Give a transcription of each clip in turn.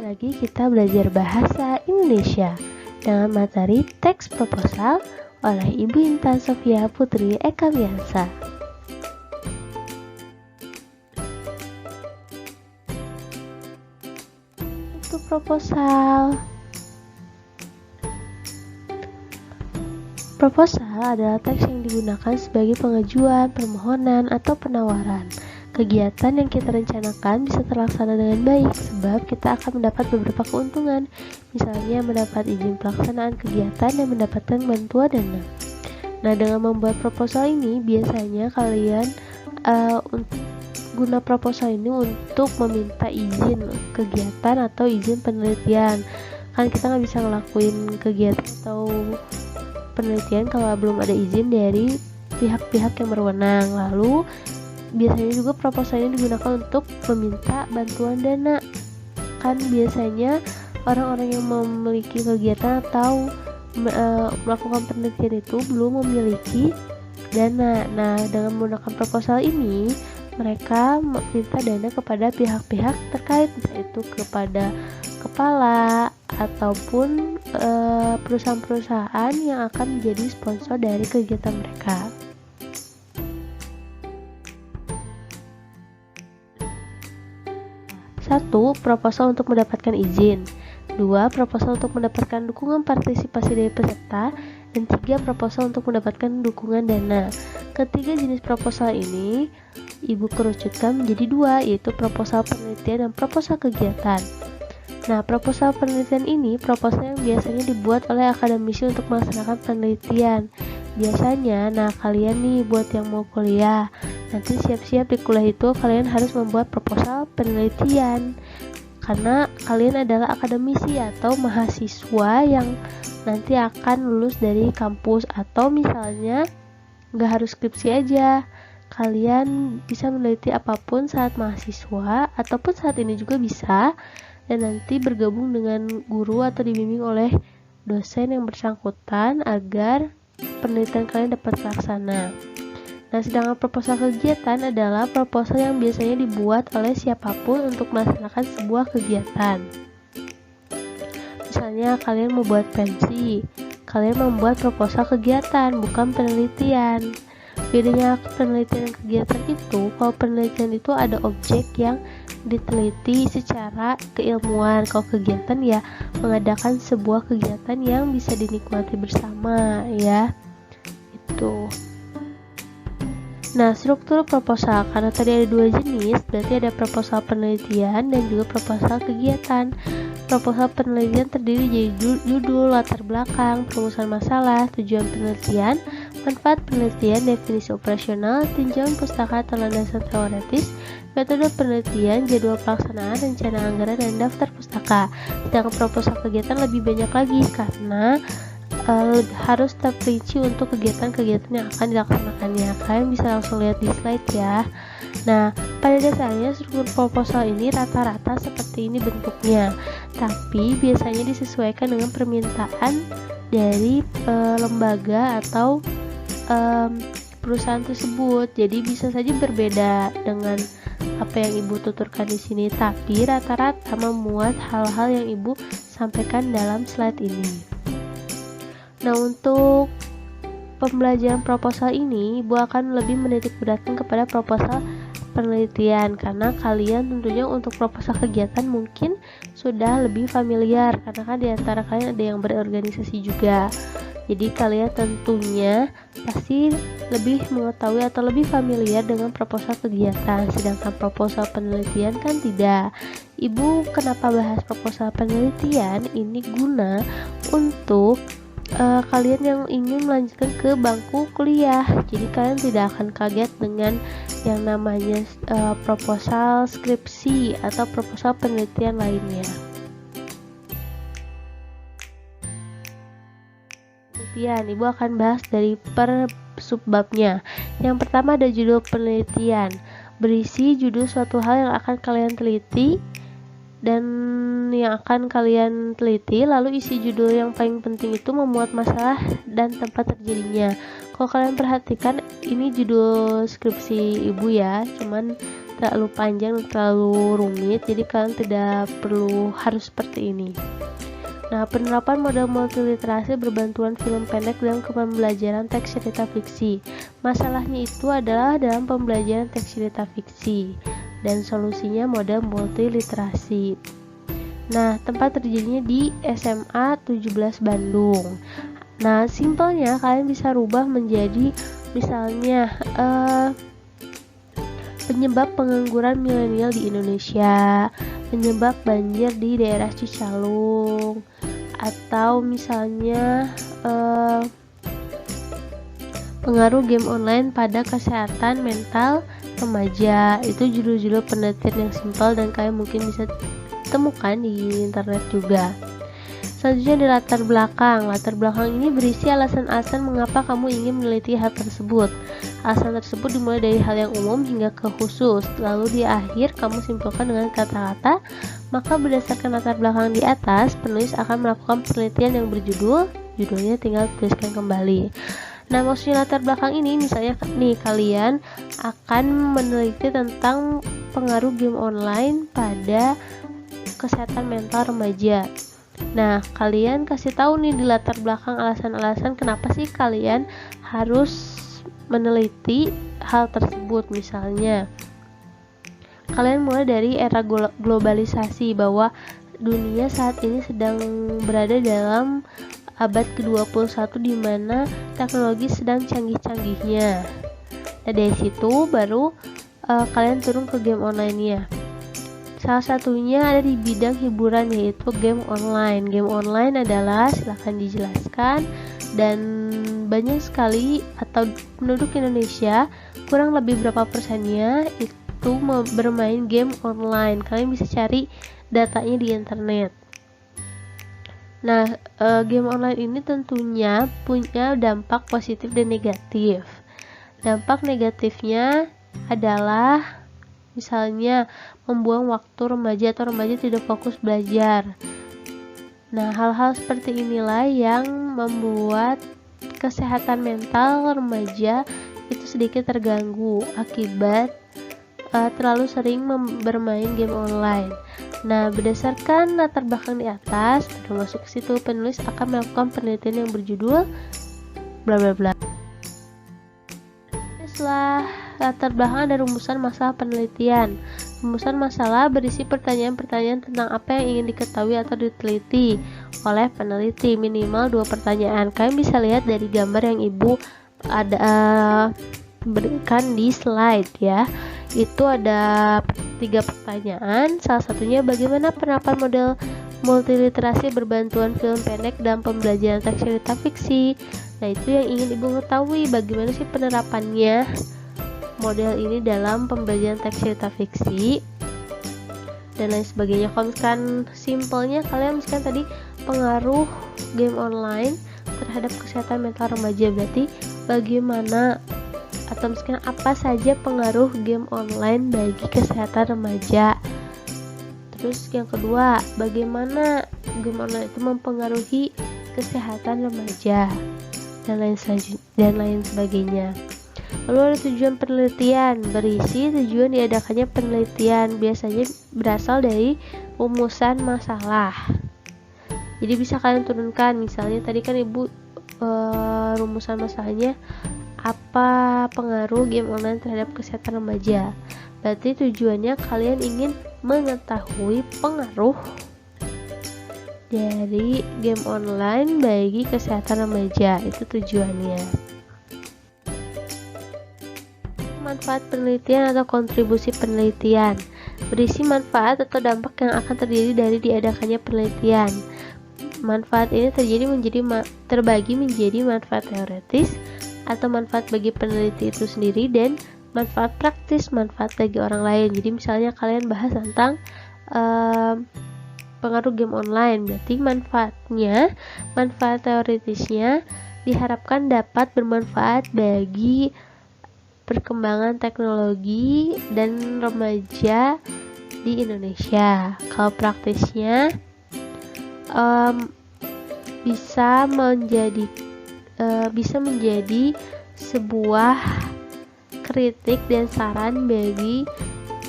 lagi kita belajar bahasa Indonesia dengan materi teks proposal oleh Ibu Intan Sofia Putri Ekawiansa. Untuk proposal. Proposal adalah teks yang digunakan sebagai pengajuan, permohonan, atau penawaran. Kegiatan yang kita rencanakan bisa terlaksana dengan baik sebab kita akan mendapat beberapa keuntungan, misalnya mendapat izin pelaksanaan kegiatan dan mendapatkan bantuan dana. Nah, dengan membuat proposal ini biasanya kalian guna proposal ini untuk meminta izin kegiatan atau izin penelitian. Kan kita nggak bisa ngelakuin kegiatan atau penelitian kalau belum ada izin dari pihak-pihak yang berwenang. Lalu biasanya juga proposal ini digunakan untuk meminta bantuan dana. Kan biasanya orang-orang yang memiliki kegiatan atau melakukan penelitian itu belum memiliki dana. Nah, dengan menggunakan proposal ini mereka meminta dana kepada pihak-pihak terkait, yaitu kepada kepala ataupun perusahaan-perusahaan yang akan menjadi sponsor dari kegiatan mereka. 1. Proposal untuk mendapatkan izin. 2. Proposal untuk mendapatkan dukungan partisipasi dari peserta. Dan 3. Proposal untuk mendapatkan dukungan dana. Ketiga jenis proposal ini Ibu kerucutkan menjadi 2, yaitu proposal penelitian dan proposal kegiatan. Nah, proposal penelitian ini proposal yang biasanya dibuat oleh akademisi untuk melaksanakan penelitian. Biasanya, kalian nih buat yang mau kuliah, nanti siap-siap di kuliah itu kalian harus membuat proposal penelitian karena kalian adalah akademisi atau mahasiswa yang nanti akan lulus dari kampus. Atau misalnya nggak harus skripsi aja, kalian bisa meneliti apapun saat mahasiswa ataupun saat ini juga bisa, dan nanti bergabung dengan guru atau dibimbing oleh dosen yang bersangkutan agar penelitian kalian dapat terlaksana. Nah, sedangkan proposal kegiatan adalah proposal yang biasanya dibuat oleh siapapun untuk melaksanakan sebuah kegiatan. Misalnya kalian membuat pensi, kalian membuat proposal kegiatan, bukan penelitian. Bedanya penelitian dan kegiatan itu, kalau penelitian itu ada objek yang diteliti secara keilmuan. Kalau kegiatan ya mengadakan sebuah kegiatan yang bisa dinikmati bersama, ya. Itu. Nah, struktur proposal, karena tadi ada 2 jenis, berarti ada proposal penelitian dan juga proposal kegiatan. Proposal penelitian terdiri dari judul, latar belakang, perumusan masalah, tujuan penelitian, manfaat penelitian, definisi operasional, tinjauan pustaka atau landasan teoretis, metode penelitian, jadwal pelaksanaan, rencana anggaran, dan daftar pustaka. Sedangkan proposal kegiatan lebih banyak lagi karena harus terperinci untuk kegiatan-kegiatan yang akan dilaksanakannya. Kalian bisa langsung lihat di slide ya. Nah, pada dasarnya struktur proposal ini rata-rata seperti ini bentuknya, tapi biasanya disesuaikan dengan permintaan dari lembaga atau perusahaan tersebut. Jadi bisa saja berbeda dengan apa yang Ibu tuturkan di sini, tapi rata-rata memuat hal-hal yang Ibu sampaikan dalam slide ini. Nah, untuk pembelajaran proposal ini, Ibu akan lebih menitik beratkan kepada proposal penelitian karena kalian tentunya untuk proposal kegiatan mungkin sudah lebih familiar karena kan diantara kalian ada yang berorganisasi juga. Jadi kalian tentunya pasti lebih mengetahui atau lebih familiar dengan proposal kegiatan, sedangkan proposal penelitian kan tidak. Ibu kenapa bahas proposal penelitian ini guna untuk kalian yang ingin melanjutkan ke bangku kuliah, jadi kalian tidak akan kaget dengan yang namanya proposal skripsi atau proposal penelitian lainnya. Penelitian, Ibu akan bahas dari per subbabnya. Yang pertama ada judul penelitian, berisi judul suatu hal yang akan kalian teliti dan yang akan kalian teliti. Lalu isi judul yang paling penting itu memuat masalah dan tempat terjadinya. Kalau kalian perhatikan, ini judul skripsi ibu ya, cuman terlalu panjang, terlalu rumit, jadi kalian tidak perlu harus seperti ini. Nah, penerapan model multiliterasi berbantuan film pendek dalam pembelajaran teks cerita fiksi. Masalahnya itu adalah dalam pembelajaran teks cerita fiksi, dan solusinya model multiliterasi. Nah, tempat terjadinya di SMA 17 Bandung. Nah, simpelnya kalian bisa rubah menjadi misalnya penyebab pengangguran milenial di Indonesia, penyebab banjir di daerah Cicalung, atau misalnya pengaruh game online pada kesehatan mental remaja. Itu judul-judul penelitian yang simpel dan kalian mungkin bisa temukan di internet juga. Selanjutnya di latar belakang. Latar belakang ini berisi alasan-alasan mengapa kamu ingin meneliti hal tersebut. Alasan tersebut dimulai dari hal yang umum hingga ke khusus. Lalu di akhir kamu simpulkan dengan kata-kata. Maka berdasarkan latar belakang di atas, penulis akan melakukan penelitian yang berjudul. Judulnya tinggal tuliskan kembali. Nah, maksudnya latar belakang ini misalnya nih, kalian akan meneliti tentang pengaruh game online pada kesehatan mental remaja. Nah, kalian kasih tahu nih di latar belakang alasan-alasan kenapa sih kalian harus meneliti hal tersebut. Misalnya, kalian mulai dari era globalisasi, bahwa dunia saat ini sedang berada dalam abad ke-21 di mana teknologi sedang canggih-canggihnya. Nah, dari situ baru kalian turun ke game online-nya. Salah satunya ada di bidang hiburan, yaitu game online. Game online adalah, silahkan dijelaskan, dan banyak sekali atau penduduk Indonesia, kurang lebih berapa persennya itu bermain game online. Kalian bisa cari datanya di internet. Nah, game online ini tentunya punya dampak positif dan negatif. Dampak negatifnya adalah misalnya membuang waktu remaja atau remaja tidak fokus belajar. Nah, hal-hal seperti inilah yang membuat kesehatan mental remaja itu sedikit terganggu akibat terlalu sering bermain game online. Nah, berdasarkan latar belakang di atas, termasuk ke situ penulis akan melakukan penelitian yang berjudul bla bla bla. Setelah latar belakang ada rumusan masalah penelitian. Rumusan masalah berisi pertanyaan-pertanyaan tentang apa yang ingin diketahui atau diteliti oleh peneliti, minimal 2 pertanyaan. Kalian bisa lihat dari gambar yang ibu ada berikan di slide ya. Itu ada 3 pertanyaan. Salah satunya, bagaimana penerapan model multiliterasi berbantuan film pendek dalam pembelajaran teks cerita fiksi. Nah, itu yang ingin ibu ketahui, bagaimana sih penerapannya model ini dalam pembelajaran teks cerita fiksi dan lain sebagainya. Kalau misalkan simpelnya, kalian misalkan tadi pengaruh game online terhadap kesehatan mental remaja, berarti bagaimana atau misalkan apa saja pengaruh game online bagi kesehatan remaja. Terus yang kedua, bagaimana game online itu mempengaruhi kesehatan remaja dan lain sebagainya. Lalu ada tujuan penelitian, berisi tujuan diadakannya penelitian, biasanya berasal dari rumusan masalah. Jadi bisa kalian turunkan, misalnya tadi kan ibu rumusan masalahnya apa pengaruh game online terhadap kesehatan remaja. Berarti tujuannya kalian ingin mengetahui pengaruh dari game online bagi kesehatan remaja, itu tujuannya. Manfaat penelitian atau kontribusi penelitian, berisi manfaat atau dampak yang akan terjadi dari diadakannya penelitian. Manfaat ini terbagi menjadi manfaat teoretis atau manfaat bagi peneliti itu sendiri, dan manfaat praktis, manfaat bagi orang lain. Jadi misalnya kalian bahas tentang pengaruh game online, berarti manfaat teoritisnya diharapkan dapat bermanfaat bagi perkembangan teknologi dan remaja di Indonesia. Kalau praktisnya bisa menjadi sebuah kritik dan saran bagi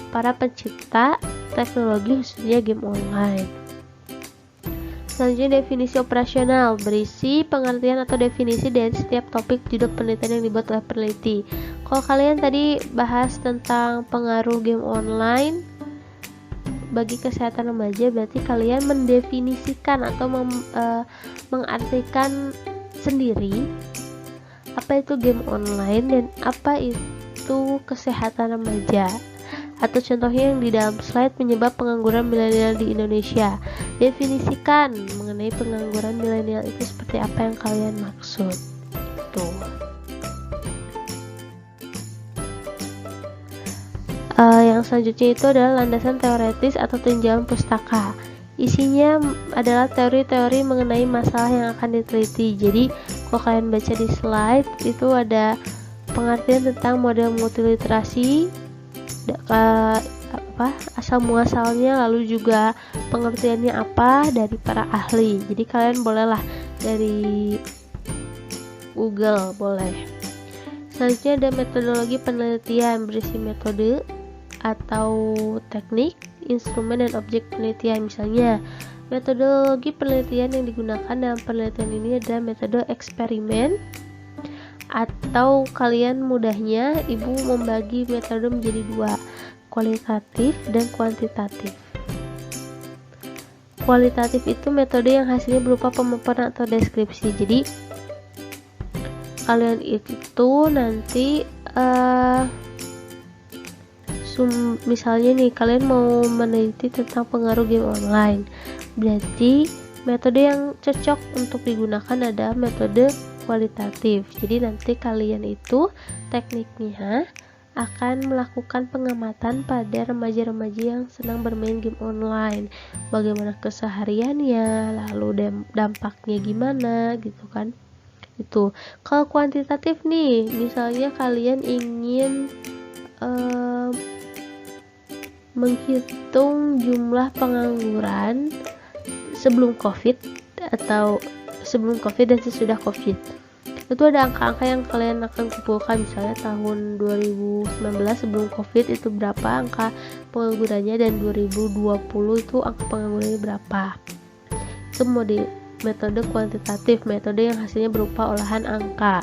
para pencipta teknologi khususnya game online. Selanjutnya definisi operasional, berisi pengertian atau definisi dari setiap topik judul penelitian yang dibuat oleh peneliti. Kalau kalian tadi bahas tentang pengaruh game online bagi kesehatan remaja, berarti kalian mendefinisikan atau mengartikan sendiri apa itu game online dan apa itu kesehatan remaja. Atau contohnya yang di dalam slide, penyebab pengangguran milenial di Indonesia. Definisikan mengenai pengangguran milenial itu seperti apa yang kalian maksud. Tuh. Yang selanjutnya itu adalah landasan teoretis atau tinjauan pustaka. Isinya adalah teori-teori mengenai masalah yang akan diteliti. Jadi kalau kalian baca di slide itu ada pengertian tentang model multiliterasi, asal muasalnya, lalu juga pengertiannya apa dari para ahli. Jadi kalian bolehlah dari Google, boleh. Selanjutnya ada metodologi penelitian, berisi metode atau teknik, instrumen dan objek penelitian. Misalnya metodologi penelitian yang digunakan dalam penelitian ini adalah metode eksperimen, atau kalian mudahnya ibu membagi metode menjadi dua, kualitatif dan kuantitatif. Kualitatif itu metode yang hasilnya berupa pemaparan atau deskripsi. Jadi kalian itu nanti misalnya nih kalian mau meneliti tentang pengaruh game online, berarti metode yang cocok untuk digunakan adalah metode kualitatif. Jadi nanti kalian itu tekniknya akan melakukan pengamatan pada remaja-remaja yang sedang bermain game online, bagaimana kesehariannya, lalu dampaknya gimana gitu kan. Itu. Kalau kuantitatif nih, misalnya kalian ingin menghitung jumlah pengangguran sebelum COVID atau sebelum COVID dan sesudah COVID. Itu ada angka-angka yang kalian akan kumpulkan, misalnya tahun 2019 sebelum COVID itu berapa angka penganggurannya, dan 2020 itu angka penganggurannya berapa. Itu metode kuantitatif, metode yang hasilnya berupa olahan angka.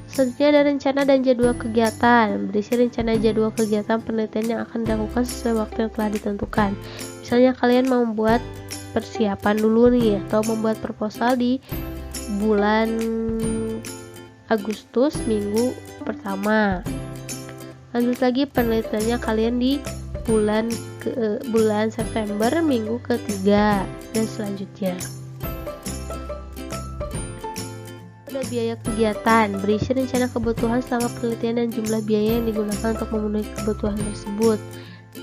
Selanjutnya ada rencana dan jadwal kegiatan, berisi rencana jadwal kegiatan penelitian yang akan dilakukan sesuai waktu yang telah ditentukan. Misalnya kalian mau membuat persiapan dulu nih, atau membuat proposal di bulan Agustus minggu pertama. Lanjut lagi penelitiannya kalian di bulan September minggu ketiga dan selanjutnya. Ada biaya kegiatan, berisi rencana kebutuhan selama penelitian dan jumlah biaya yang digunakan untuk memenuhi kebutuhan tersebut.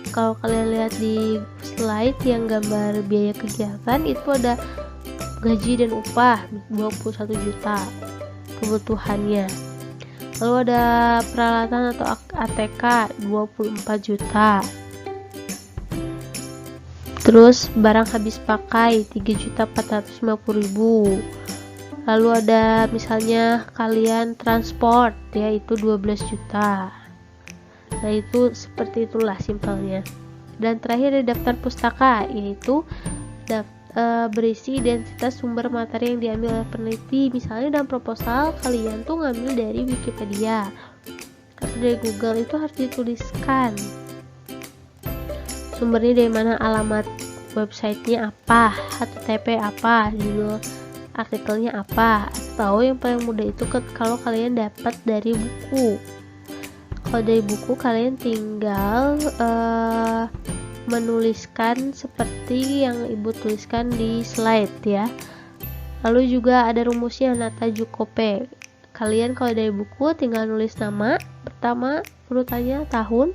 Kalau kalian lihat di slide yang gambar biaya kegiatan, itu ada gaji dan upah 21 juta kebutuhannya. Lalu ada peralatan atau ATK 24 juta. Terus barang habis pakai 3.450.000. Lalu ada misalnya kalian transport, yaitu 12 juta. Nah itu seperti itulah simpelnya. Dan terakhir ada daftar pustaka, yaitu berisi identitas sumber materi yang diambil oleh peneliti. Misalnya dalam proposal kalian tuh ngambil dari Wikipedia atau dari Google, itu harus dituliskan sumbernya dari mana, alamat websitenya apa, HTTP apa, judul artikelnya apa. Atau yang paling mudah itu kalau kalian dapat dari buku. Kalau dari buku kalian tinggal menuliskan seperti yang ibu tuliskan di slide ya. Lalu juga ada rumusnya Nata Jukope. Kalian kalau dari buku tinggal nulis nama, pertama urutannya tahun,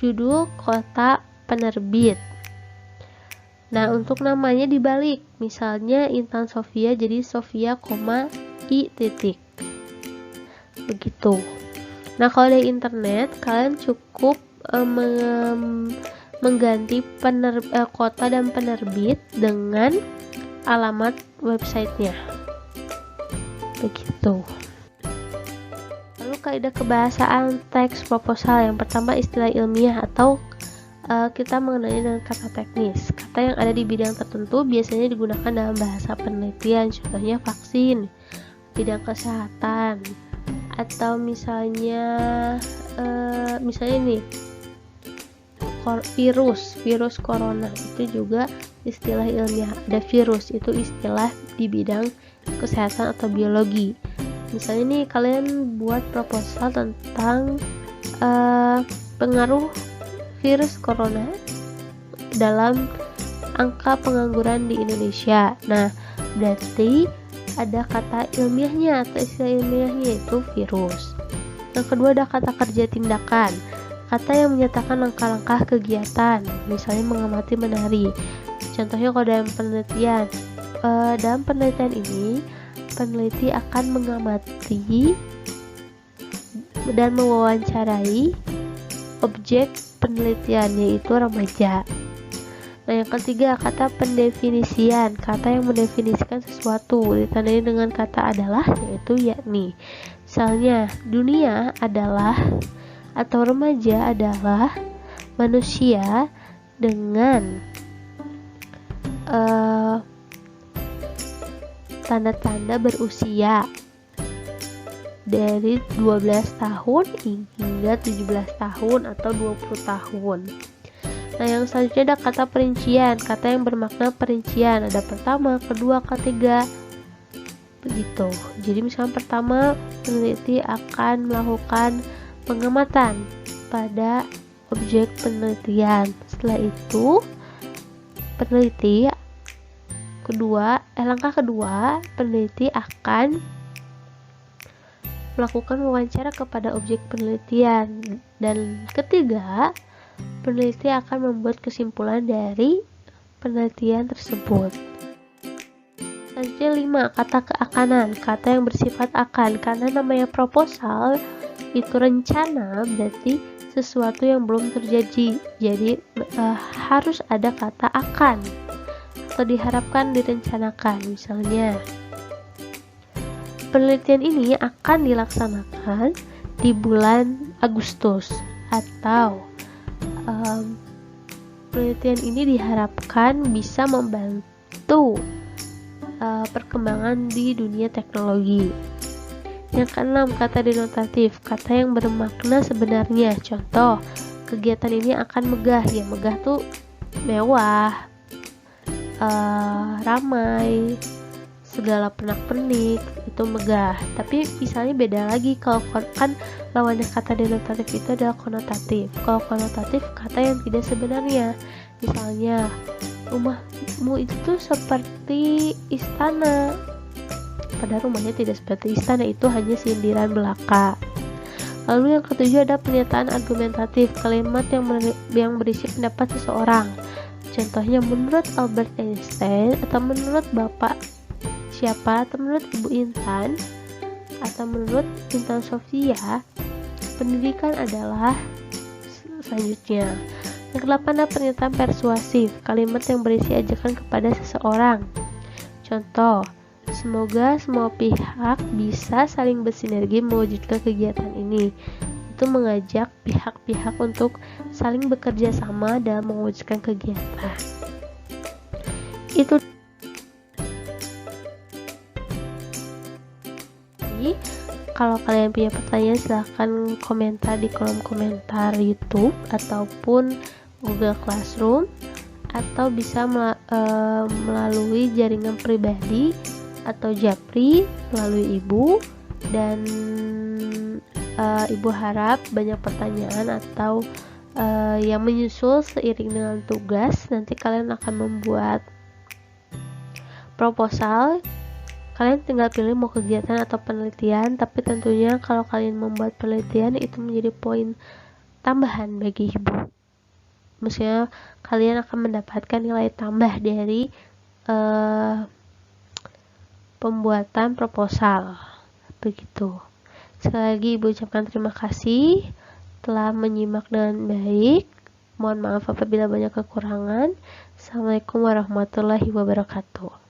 judul, kota, penerbit. Nah untuk namanya dibalik, misalnya Intan Sofia jadi Sofia, I titik. Begitu. Nah kalau dari internet kalian cukup mengganti kota dan penerbit dengan alamat websitenya. Begitu. Lalu kaidah kebahasaan teks proposal. Yang pertama istilah ilmiah atau kita mengenalnya dengan kata teknis. Kata yang ada di bidang tertentu biasanya digunakan dalam bahasa penelitian, contohnya vaksin, bidang kesehatan, atau misalnya nih virus corona, itu juga istilah ilmiah. Ada virus, itu istilah di bidang kesehatan atau biologi. Misalnya nih kalian buat proposal tentang pengaruh virus corona dalam angka pengangguran di Indonesia. Nah, berarti ada kata ilmiahnya atau istilah ilmiahnya itu virus. Yang kedua ada kata kerja tindakan, kata yang menyatakan langkah-langkah kegiatan, misalnya mengamati, menari. Contohnya kalau dalam penelitian ini peneliti akan mengamati dan mewawancarai objek penelitian, yaitu remaja. Nah, yang ketiga kata pendefinisian, kata yang mendefinisikan sesuatu, ditandai dengan kata adalah, yaitu yakni. Misalnya, dunia adalah atau remaja adalah manusia dengan tanda-tanda berusia dari 12 tahun hingga 17 tahun atau 20 tahun. Nah, yang selanjutnya ada kata perincian, kata yang bermakna perincian. Ada pertama, kedua, ketiga, begitu. Jadi misalnya pertama, peneliti akan melakukan pengamatan pada objek penelitian. Setelah itu, langkah kedua, peneliti akan melakukan wawancara kepada objek penelitian, dan ketiga, peneliti akan membuat kesimpulan dari penelitian tersebut. Selanjutnya 5, kata keakanan, kata yang bersifat akan. Karena namanya proposal itu rencana, berarti sesuatu yang belum terjadi, jadi harus ada kata akan atau diharapkan, direncanakan. Misalnya, penelitian ini akan dilaksanakan di bulan Agustus, atau penelitian ini diharapkan bisa membantu perkembangan di dunia teknologi. Yang keenam, kata denotatif, kata yang bermakna sebenarnya. Contoh, kegiatan ini akan megah. Ya, megah tuh mewah, ramai, segala pernak-pernik, itu megah. Tapi misalnya beda lagi, kalau kan lawannya kata denotatif itu adalah konotatif. Kalau konotatif, kata yang tidak sebenarnya. Misalnya, rumahmu itu seperti istana, padahal rumahnya tidak seperti istana, itu hanya sindiran belaka. Lalu yang ketujuh ada pernyataan argumentatif, kalimat yang berisi pendapat seseorang. Contohnya, menurut Albert Einstein, atau menurut Bapak siapa, atau menurut Ibu Intan, atau menurut Intan Sofia, pendidikan adalah selanjutnya. Yang ke-8 ada pernyataan persuasif, kalimat yang berisi ajakan kepada seseorang. Contoh, semoga semua pihak bisa saling bersinergi mewujudkan kegiatan ini. Itu mengajak pihak-pihak untuk saling bekerja sama dalam mewujudkan kegiatan. Itu kalau kalian punya pertanyaan, silahkan komentar di kolom komentar YouTube ataupun Google Classroom, atau bisa melalui jaringan pribadi atau Japri melalui Ibu. Dan Ibu harap banyak pertanyaan atau yang menyusul seiring dengan tugas. Nanti kalian akan membuat proposal. Kalian tinggal pilih mau kegiatan atau penelitian, tapi tentunya kalau kalian membuat penelitian itu menjadi poin tambahan bagi Ibu. Maksudnya kalian akan mendapatkan nilai tambah dari pembuatan proposal. Begitu. Sekali lagi Ibu ucapkan terima kasih telah menyimak dengan baik. Mohon maaf apabila banyak kekurangan. Assalamualaikum warahmatullahi wabarakatuh.